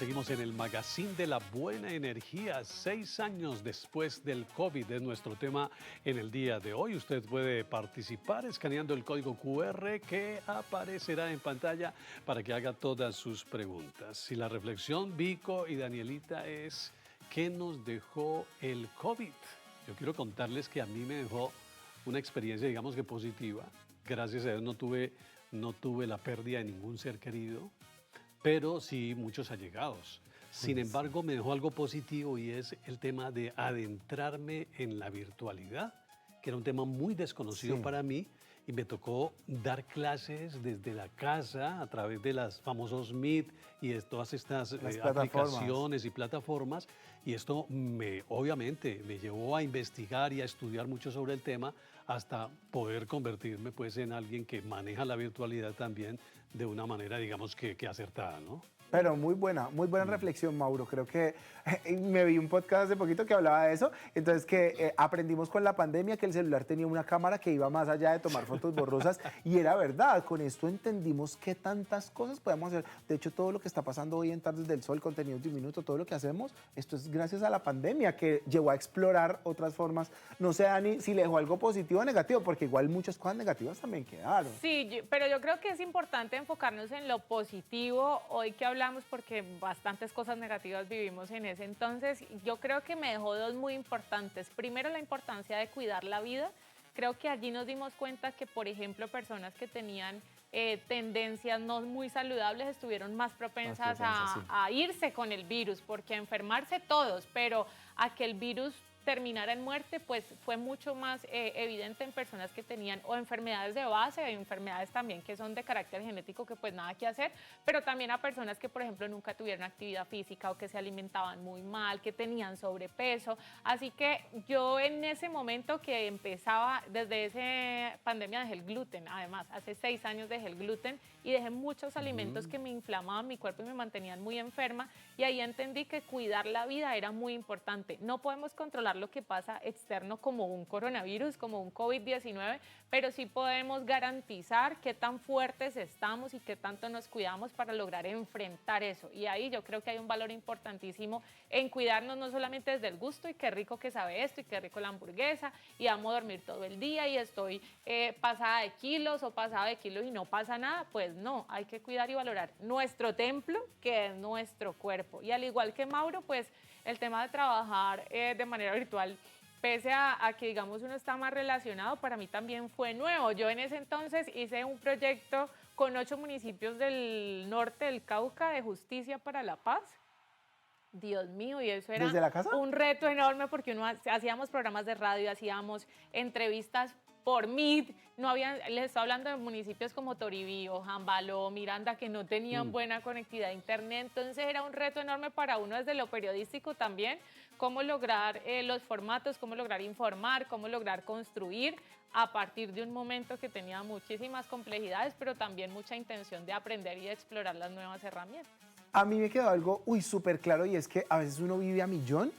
Seguimos en el Magazine de la Buena Energía, 6 años después del COVID, es nuestro tema en el día de hoy. Usted puede participar escaneando el código QR que aparecerá en pantalla para que haga todas sus preguntas. Y la reflexión, Vico y Danielita, es ¿qué nos dejó el COVID? Yo quiero contarles que a mí me dejó una experiencia, digamos que positiva. Gracias a Dios no tuve la pérdida de ningún ser querido, pero sí muchos allegados. Sin embargo, me dejó algo positivo y es el tema de adentrarme en la virtualidad, que era un tema muy desconocido para mí, y me tocó dar clases desde la casa a través de las famosos Meet y de todas estas aplicaciones y plataformas, y esto obviamente me llevó a investigar y a estudiar mucho sobre el tema hasta poder convertirme pues en alguien que maneja la virtualidad también de una manera, digamos que acertada, ¿no? Pero muy buena reflexión, Mauro. Creo que me vi un podcast hace poquito que hablaba de eso. Entonces, que aprendimos con la pandemia que el celular tenía una cámara que iba más allá de tomar fotos borrosas. Y era verdad. Con esto entendimos qué tantas cosas podemos hacer. De hecho, todo lo que está pasando hoy en Tardes del Sol, contenido de un minuto, todo lo que hacemos, esto es gracias a la pandemia que llevó a explorar otras formas. No sé, Dani, si le dejó algo positivo o negativo, porque igual muchas cosas negativas también quedaron. Sí, pero yo creo que es importante enfocarnos en lo positivo. Hoy que hablamos, porque bastantes cosas negativas vivimos en ese entonces, yo creo que me dejó dos muy importantes. Primero, la importancia de cuidar la vida. Creo que allí nos dimos cuenta que, por ejemplo, personas que tenían tendencias no muy saludables estuvieron más propensas a irse con el virus, porque a enfermarse todos, pero a que el virus terminara en muerte, pues fue mucho más evidente en personas que tenían o enfermedades de base, o enfermedades también que son de carácter genético, que pues nada que hacer, pero también a personas que, por ejemplo, nunca tuvieron actividad física o que se alimentaban muy mal, que tenían sobrepeso. Así que yo en ese momento que empezaba, desde esa pandemia dejé el gluten, además, hace 6 años dejé el gluten y dejé muchos alimentos que me inflamaban mi cuerpo y me mantenían muy enferma, y ahí entendí que cuidar la vida era muy importante. No podemos controlar lo que pasa externo como un coronavirus, como un COVID-19, pero sí podemos garantizar qué tan fuertes estamos y qué tanto nos cuidamos para lograr enfrentar eso. Y ahí yo creo que hay un valor importantísimo en cuidarnos, no solamente desde el gusto y qué rico que sabe esto y qué rico la hamburguesa y amo dormir todo el día y estoy pasada de kilos o pasada de kilos y no pasa nada. Pues no, hay que cuidar y valorar nuestro templo, que es nuestro cuerpo. Y al igual que Mauro, pues el tema de trabajar de manera virtual, pese a que, digamos, uno está más relacionado, para mí también fue nuevo. Yo en ese entonces hice un proyecto con 8 municipios del norte del Cauca de justicia para la paz. Dios mío, y eso era ¿Desde la casa? un reto enorme, porque hacíamos programas de radio, hacíamos entrevistas por Meet. Les estoy hablando de municipios como Toribío, Jambaló, Miranda, que no tenían buena conectividad a internet. Entonces era un reto enorme para uno desde lo periodístico también, cómo lograr los formatos, cómo lograr informar, cómo lograr construir a partir de un momento que tenía muchísimas complejidades, pero también mucha intención de aprender y de explorar las nuevas herramientas. A mí me quedó algo súper claro, y es que a veces uno vive a millón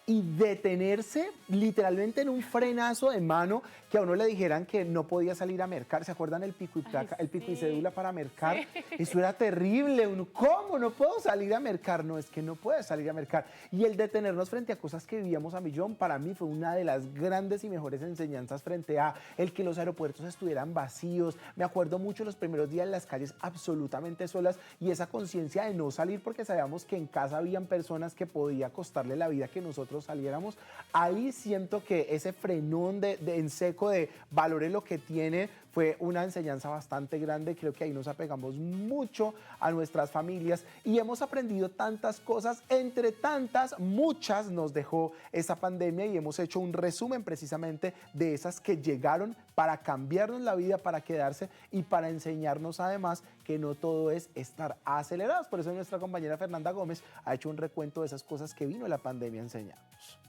y detenerse literalmente en un frenazo de mano, que a uno le dijeran que no podía salir a mercar. ¿Se acuerdan el pico y placa, el pico y cédula para mercar? Sí. Eso era terrible. Uno, ¿cómo no puedo salir a mercar? No, es que no puedes salir a mercar. Y el detenernos frente a cosas que vivíamos a millón, para mí fue una de las grandes y mejores enseñanzas frente a el que los aeropuertos estuvieran vacíos. Me acuerdo mucho los primeros días en las calles absolutamente solas, y esa conciencia de no salir porque sabíamos que en casa habían personas que podía costarle la vida que nosotros saliéramos. Ahí siento que ese frenón en seco de valore lo que tiene fue una enseñanza bastante grande. Creo que ahí nos apegamos mucho a nuestras familias y hemos aprendido tantas cosas. Entre tantas, muchas nos dejó esa pandemia, y hemos hecho un resumen precisamente de esas que llegaron para cambiarnos la vida, para quedarse y para enseñarnos además que no todo es estar acelerados. Por eso nuestra compañera Fernanda Gómez ha hecho un recuento de esas cosas que vino la pandemia a enseñarnos.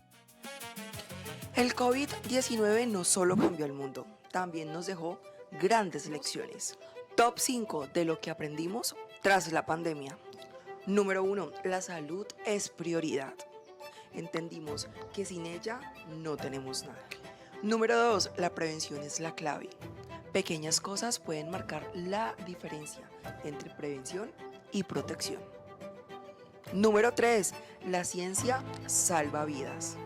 El COVID-19 no solo cambió el mundo, también nos dejó grandes lecciones. Top 5 de lo que aprendimos tras la pandemia. Número 1. La salud es prioridad. Entendimos que sin ella no tenemos nada. Número 2. La prevención es la clave. Pequeñas cosas pueden marcar la diferencia entre prevención y protección. Número 3. La ciencia salva vidas.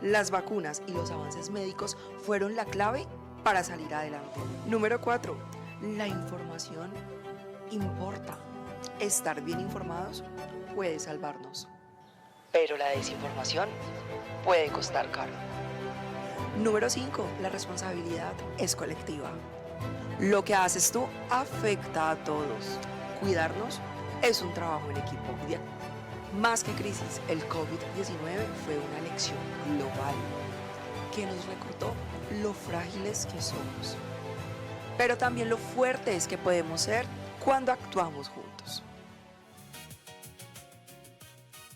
Las vacunas y los avances médicos fueron la clave para salir adelante. Número 4. La información importa. Estar bien informados puede salvarnos. Pero la desinformación puede costar caro. Número 5. La responsabilidad es colectiva. Lo que haces tú afecta a todos. Cuidarnos es un trabajo en equipo. Más que crisis, el COVID-19 fue una lección global que nos recordó lo frágiles que somos, pero también lo fuertes que podemos ser cuando actuamos juntos.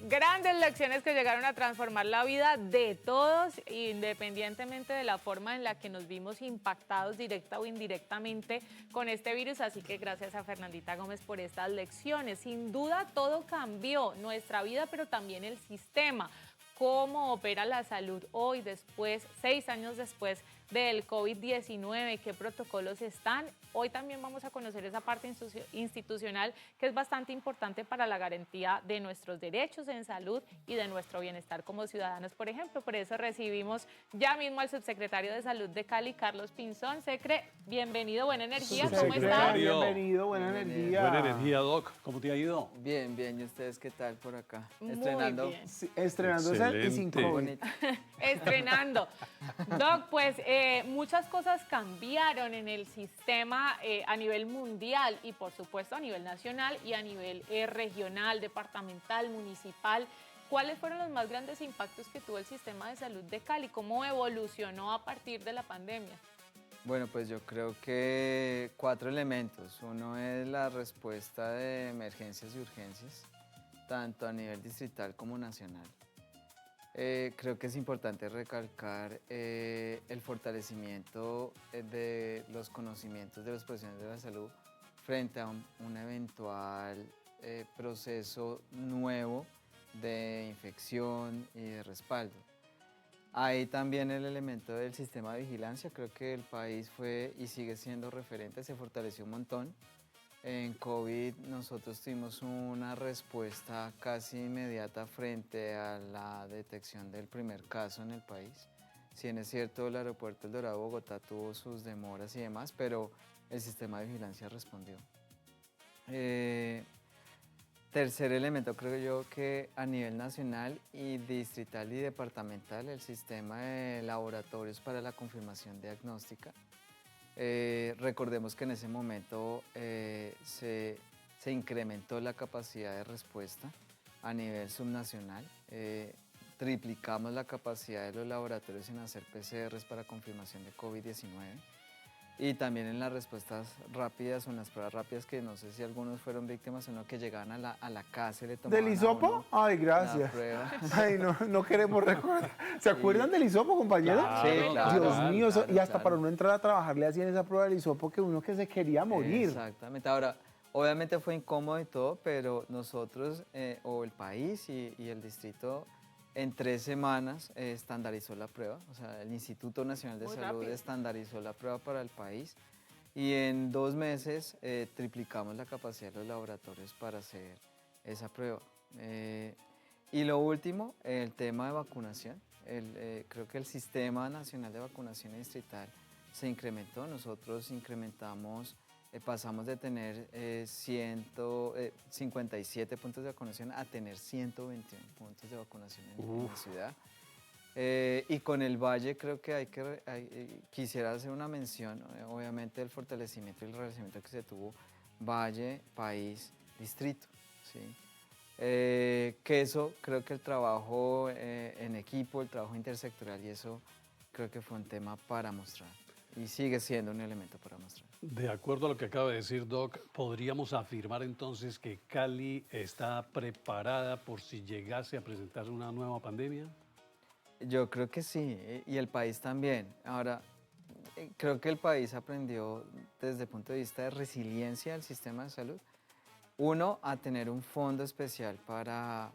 Grandes lecciones que llegaron a transformar la vida de todos, independientemente de la forma en la que nos vimos impactados directa o indirectamente con este virus. Así que gracias a Fernandita Gómez por estas lecciones. Sin duda todo cambió, nuestra vida, pero también el sistema. Cómo opera la salud hoy, después, 6 años después del COVID-19, qué protocolos están. Hoy también vamos a conocer esa parte institucional que es bastante importante para la garantía de nuestros derechos en salud y de nuestro bienestar como ciudadanos, por ejemplo. Por eso recibimos ya mismo al subsecretario de Salud de Cali, Carlos Pinzón. Secre, bienvenido, buena energía, ¿cómo estás? Bienvenido, buena energía. Buena energía, Doc. ¿Cómo te ha ido? Bien, bien. ¿Y ustedes qué tal por acá? Muy Estrenando. bien. Sí, estrenándose y sin Excelente. COVID. Bonito. Estrenando. Doc, pues muchas cosas cambiaron en el sistema a nivel mundial y por supuesto a nivel nacional y a nivel regional, departamental, municipal. ¿Cuáles fueron los más grandes impactos que tuvo el sistema de salud de Cali? ¿Cómo evolucionó a partir de la pandemia? Bueno, pues yo creo que 4 elementos. Uno es la respuesta de emergencias y urgencias, tanto a nivel distrital como nacional. Creo que es importante recalcar el fortalecimiento de los conocimientos de los profesionales de la salud frente a un eventual proceso nuevo de infección y de respaldo. Hay también el elemento del sistema de vigilancia. Creo que el país fue y sigue siendo referente, se fortaleció un montón. En COVID nosotros tuvimos una respuesta casi inmediata frente a la detección del primer caso en el país. Si bien es cierto, el aeropuerto El Dorado Bogotá tuvo sus demoras y demás, pero el sistema de vigilancia respondió. Tercer elemento, creo yo que a nivel nacional y distrital y departamental, el sistema de laboratorios para la confirmación diagnóstica. Recordemos que en ese momento se incrementó la capacidad de respuesta a nivel subnacional. Triplicamos la capacidad de los laboratorios en hacer PCRs para confirmación de COVID-19 y también en las respuestas rápidas o en las pruebas rápidas, que no sé si algunos fueron víctimas o no, que llegaban a la casa y le tomaban ¿Del a hisopo? uno Ay, la gracias. prueba. Ay, no queremos recordar. ¿Se acuerdan del hisopo, compañero? Claro, Sí, claro. Dios mío, eso- claro, y hasta claro. para uno entrar a trabajar le hacían esa prueba del hisopo que uno que se quería morir. Exactamente. Ahora, obviamente fue incómodo y todo, pero nosotros, o el país y el distrito, en 3 semanas estandarizó la prueba. O sea, el Instituto Nacional de Muy Salud rápido. estandarizó la prueba para el país. Y en 2 meses triplicamos la capacidad de los laboratorios para hacer esa prueba. Y lo último, el tema de vacunación. Creo que el Sistema Nacional de Vacunación Distrital se incrementó. Nosotros incrementamos, pasamos de tener 57 puntos de vacunación a tener 121 puntos de vacunación en la ciudad. Y con el Valle creo que quisiera hacer una mención, obviamente, del fortalecimiento y el relacionamiento que se tuvo Valle, país, distrito, ¿sí? Que eso, creo que el trabajo en equipo, el trabajo intersectorial, y eso creo que fue un tema para mostrar y sigue siendo un elemento para mostrar. De acuerdo a lo que acaba de decir Doc, ¿podríamos afirmar entonces que Cali está preparada por si llegase a presentar una nueva pandemia? Yo creo que sí, y el país también. Ahora, creo que el país aprendió desde el punto de vista de resiliencia del sistema de salud. Uno, a tener un fondo especial para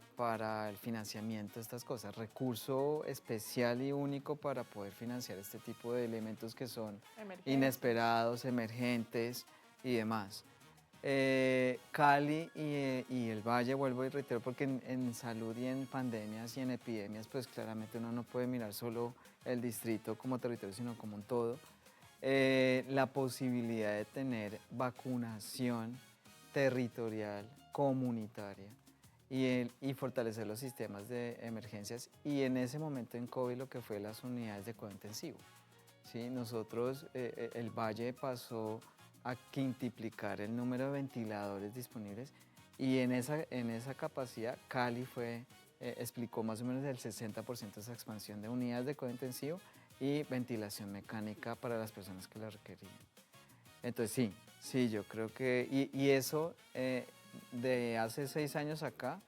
el financiamiento de estas cosas, recurso especial y único para poder financiar este tipo de elementos que son Emergencia. inesperados, emergentes y demás. Cali y el Valle, vuelvo y reitero, porque en salud y en pandemias y en epidemias, pues claramente uno no puede mirar solo el distrito como territorio, sino como un todo. La posibilidad de tener vacunación territorial, comunitaria y fortalecer los sistemas de emergencias y en ese momento en COVID lo que fue las unidades de cuidado intensivo. ¿Sí? Nosotros, el Valle pasó a quintuplicar el número de ventiladores disponibles y en esa capacidad Cali explicó más o menos el 60% de esa expansión de unidades de cuidado intensivo y ventilación mecánica para las personas que la requerían. Entonces sí, yo creo que, y eso de hace 6 años acá,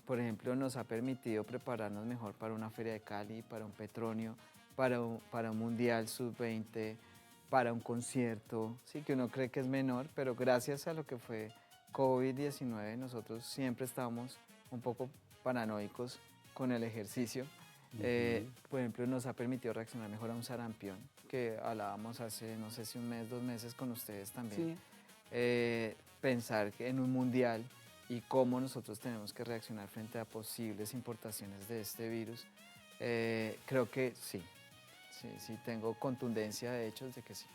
por ejemplo, nos ha permitido prepararnos mejor para una feria de Cali, para un Petronio, para un Mundial Sub-20, para un concierto, sí, que uno cree que es menor, pero gracias a lo que fue COVID-19, nosotros siempre estamos un poco paranoicos con el ejercicio. Por ejemplo, nos ha permitido reaccionar mejor a un sarampión, que hablábamos hace, no sé si un mes, 2 meses con ustedes también. Sí. Pensar que en un mundial y cómo nosotros tenemos que reaccionar frente a posibles importaciones de este virus, creo que sí, tengo contundencia de hechos de que sí.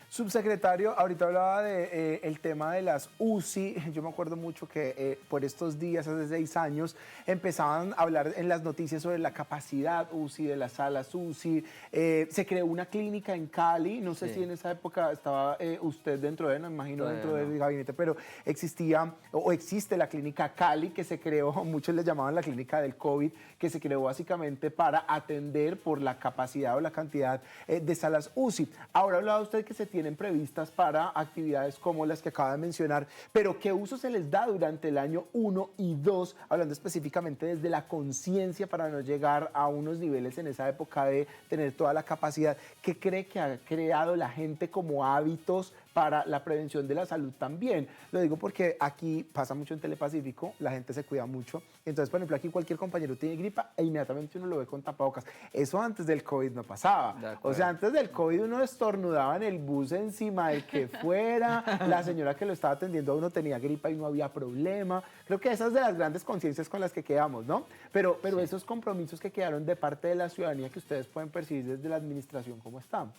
Subsecretario, ahorita hablaba de el tema de las UCI. Yo me acuerdo mucho que por estos días, hace 6 años, empezaban a hablar en las noticias sobre la capacidad UCI de las salas UCI. Se creó una clínica en Cali. No sé si en esa época estaba usted dentro de, no me imagino, dentro del gabinete, pero existía o existe la clínica Cali que se creó, muchos le llamaban la clínica del COVID, que se creó básicamente para atender por la capacidad o la cantidad de salas UCI. Ahora hablaba usted que se tienen previstas para actividades como las que acaba de mencionar, pero ¿qué uso se les da durante el año 1 y 2? Hablando específicamente desde la conciencia para no llegar a unos niveles en esa época de tener toda la capacidad. ¿Qué cree que ha creado la gente como hábitos para la prevención de la salud también? Lo digo porque aquí pasa mucho en Telepacífico, la gente se cuida mucho. Entonces, por ejemplo, aquí cualquier compañero tiene gripa e inmediatamente uno lo ve con tapabocas. Eso antes del COVID no pasaba. O sea, antes del COVID uno estornudaba en el bus encima del que fuera, la señora que lo estaba atendiendo a uno tenía gripa y no había problema. Creo que esas de las grandes conciencias con las que quedamos, ¿no? Pero sí, esos compromisos que quedaron de parte de la ciudadanía que ustedes pueden percibir desde la administración, ¿cómo están?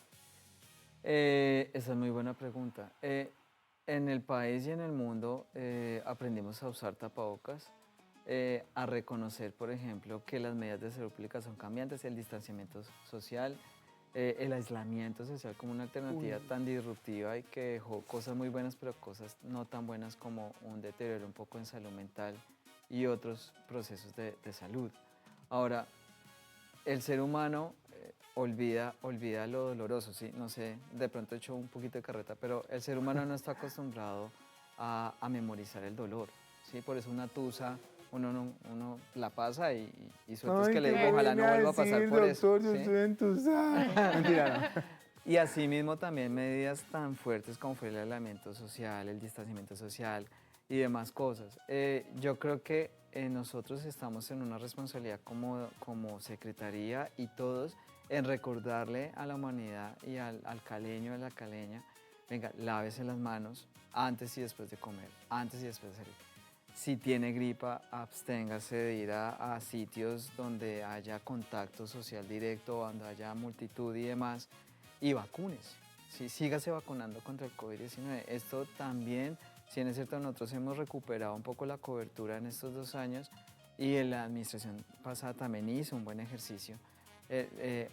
Esa es muy buena pregunta. En el país y en el mundo aprendimos a usar tapabocas, a reconocer, por ejemplo, que las medidas de salud pública son cambiantes, el distanciamiento social, el aislamiento social como una alternativa tan disruptiva y que dejó cosas muy buenas, pero cosas no tan buenas como un deterioro un poco en salud mental y otros procesos de salud. Ahora, el ser humano olvida lo doloroso, ¿sí? No sé, de pronto he hecho un poquito de carreta, pero el ser humano no está acostumbrado a memorizar el dolor, ¿sí? Por eso una tusa, uno la pasa y suerte es que le digo, ojalá no vuelva a pasar por eso. Doctor, yo estoy entusada. Mentira, no. Y asimismo también medidas tan fuertes como fue el aislamiento social, el distanciamiento social y demás cosas. Yo creo que nosotros estamos en una responsabilidad como secretaría y todos en recordarle a la humanidad y al caleño, a la caleña, venga, lávese las manos antes y después de comer, antes y después de salir. Si tiene gripa, absténgase de ir a sitios donde haya contacto social directo, donde haya multitud y demás, y vacúnese. Sí, sígase vacunando contra el COVID-19. Esto también, si bien es cierto, nosotros hemos recuperado un poco la cobertura en estos 2 años y en la administración pasada también hizo un buen ejercicio,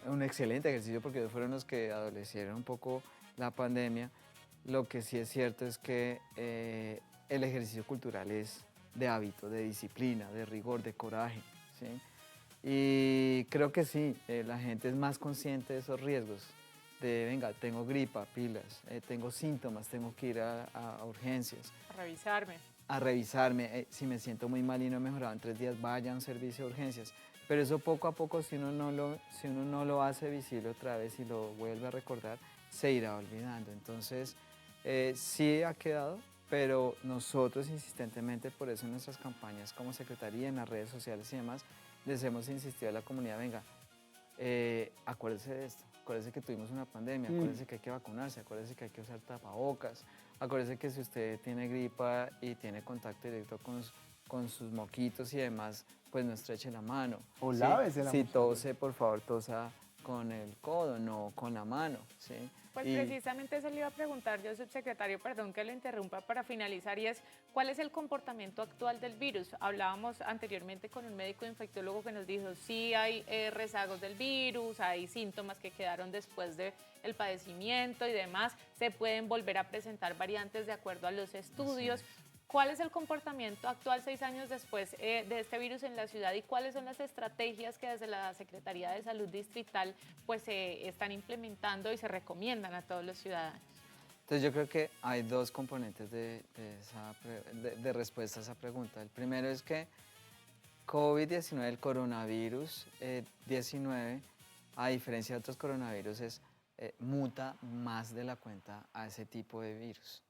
un excelente ejercicio porque fueron los que adolecieron un poco la pandemia. Lo que sí es cierto es que el ejercicio cultural es de hábito, de disciplina, de rigor, de coraje, ¿sí? Y creo que sí, la gente es más consciente de esos riesgos, de venga, tengo gripa, pilas, tengo síntomas, tengo que ir a urgencias. A revisarme, si me siento muy mal y no he mejorado en 3 días, vaya a un servicio de urgencias. Pero eso poco a poco, si uno no lo hace visible otra vez y lo vuelve a recordar, se irá olvidando. Entonces, sí ha quedado, pero nosotros insistentemente, por eso en nuestras campañas como Secretaría, en las redes sociales y demás, les hemos insistido a la comunidad, venga, acuérdense de esto, acuérdense que tuvimos una pandemia, acuérdense que hay que vacunarse, acuérdense que hay que usar tapabocas, acuérdese que si usted tiene gripa y tiene contacto directo con sus moquitos y demás, pues no estreche la mano. O ¿sí? lávese la Si mano. tose, por favor, tosa con el codo, no con la mano, ¿sí? Pues Y- precisamente eso le iba a preguntar yo, subsecretario, perdón que lo interrumpa para finalizar, y es, ¿cuál es el comportamiento actual del virus? Hablábamos anteriormente con un médico infectólogo que nos dijo, sí hay rezagos del virus, hay síntomas que quedaron después del padecimiento y demás, se pueden volver a presentar variantes de acuerdo a los estudios. ¿Cuál es el comportamiento actual 6 años después de este virus en la ciudad y cuáles son las estrategias que desde la Secretaría de Salud Distrital pues se están implementando y se recomiendan a todos los ciudadanos? Entonces yo creo que hay dos componentes de respuesta a esa pregunta. El primero es que COVID-19, el coronavirus 19, a diferencia de otros coronavirus, muta más de la cuenta a ese tipo de virus.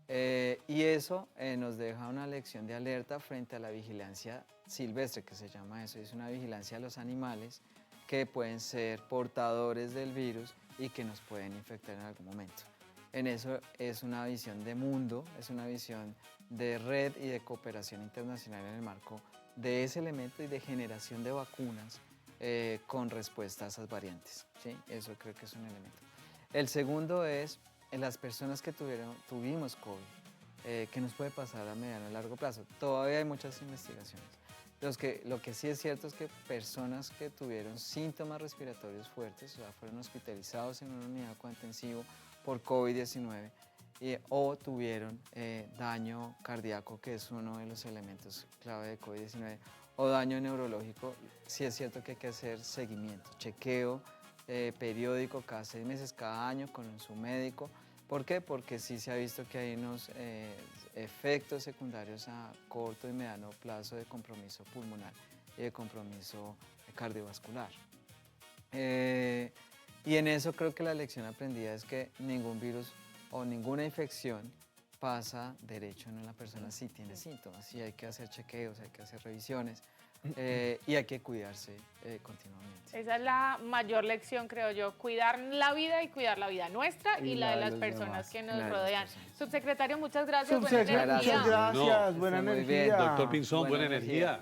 Y eso nos deja una lección de alerta frente a la vigilancia silvestre, que se llama eso, es una vigilancia a los animales que pueden ser portadores del virus y que nos pueden infectar en algún momento. En eso es una visión de mundo, es una visión de red y de cooperación internacional en el marco de ese elemento y de generación de vacunas con respuesta a esas variantes, ¿sí? Eso creo que es un elemento. El segundo es en las personas que tuvimos COVID, ¿qué nos puede pasar a mediano y largo plazo? Todavía hay muchas investigaciones. Lo que sí es cierto es que personas que tuvieron síntomas respiratorios fuertes, o sea, fueron hospitalizados en una unidad de cuidado intensivo por COVID-19 o tuvieron daño cardíaco, que es uno de los elementos clave de COVID-19, o daño neurológico, sí es cierto que hay que hacer seguimiento, chequeo periódico cada 6 meses, cada año con su médico. ¿Por qué? Porque sí se ha visto que hay unos efectos secundarios a corto y mediano plazo de compromiso pulmonar y de compromiso cardiovascular. Y en eso creo que la lección aprendida es que ningún virus o ninguna infección pasa derecho en una persona si tiene síntomas. Sí hay que hacer chequeos, hay que hacer revisiones y hay que cuidarse continuamente. Esa es la mayor lección, creo yo, cuidar la vida y cuidar la vida nuestra y la de las personas que nos rodean. Subsecretario, muchas gracias. Buena Subsecretario, energía. muchas gracias, No, buena muy bien, energía. Doctor Pinzón, buena Buena energía. energía.